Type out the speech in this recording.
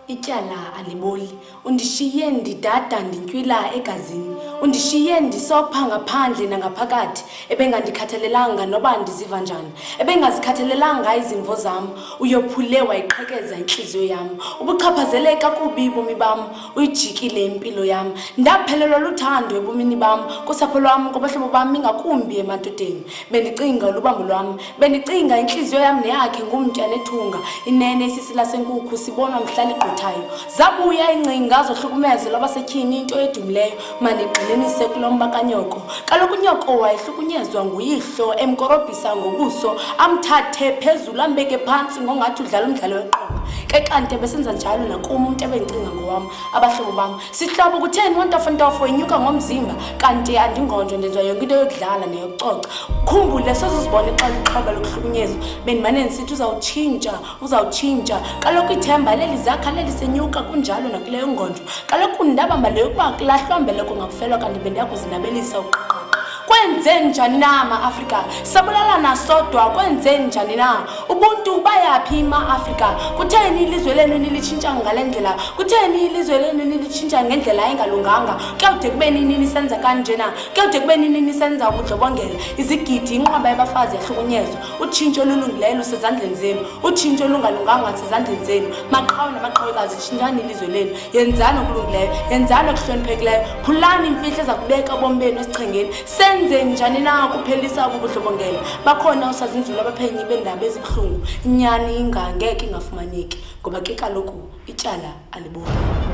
Ityala aliboli, undishiye ndidada ndintywila egazini, undishiye ndisopha ngaphandle nangaphakathi, ebengandikhathalelanga noba ndiziva njani, ebengazikhathalelanga izimvo zam, uyophule wayiqhekeza intliziyo yam, ubuchaphazeleka kubi bomi bam, uyijikile impilo yam, ndaphelelwa luthando ebomini bam, kusapho lwam, kubahlobo bam, ingakumbi emadodeni, bendicinga ulubambo lwam, bendicinga intliziyo yam neyakhe ngumtya nethunga, inene isisila senkukhu sibonwa mhlali zabuya ingcinga zohlukumezo lwabasetyhini into edumileyo mandigxininise kulomba kanyoko. Kaloku nyoko wayehlukunyezwa nguyihlo emkorobhisa ngobuso amthathe phezulu ambeke phantsi ngongathi udlala umdlalo weqonga. Ke kanti besenza njalo nakum umuntu ebendicinga ngowam abahlobo bam. Sihlobo kutheni wontofo inyuka ngomzimba kanti andingonjo ndenziwa yonke into yokudlala neyokucoca. Khumbule sozizibone xa lixhoba lokuhlukunyezwa bendimane ndisithi uzawutshintsha. Kaloku ithemba lelizakha lisenyuka kunjalo nakuleyo ngonjo. Kaloku ndabamba leyo kuba kulahlwa mbeleko ngakufelwa kanti bendiyakuzinabelisa uqoqo. Kwenze njani na ma-Afrika? Sabulalana sodwa kwenze njani na? Ubuntu bayaphi ma-Afrika? Kutheni ilizwe lenu nilitshintsha ngale ndlela? Kutheni ilizwe lenu nilitshintsha ngendlela engalunganga? Kuyawude kube nini nisenza kanjena? Kuyawude kube nini nisenza ubundlobongela? Izigidi inqwaba yabafazi yahlukunyezwa. Utshintsho olulungileyo lusezandleni zenu. Utshintsho olungalunganga lusezandleni zenu. Maqhawe namaqhawekazi tshintshani ilizwe lenu. Yenzani okulungileyo, yenzani okuhloniphekileyo. Phulani imfihlo ezakubeka ubomi benu esichengeni. Senze njani na kuphelisa ubudlobongela? Bakhona usazinzulu abaphenyi beendaba ezibuhlungu. Inyani ingangeke ingafumaneki ngoba ke kaloku ityala aliboni.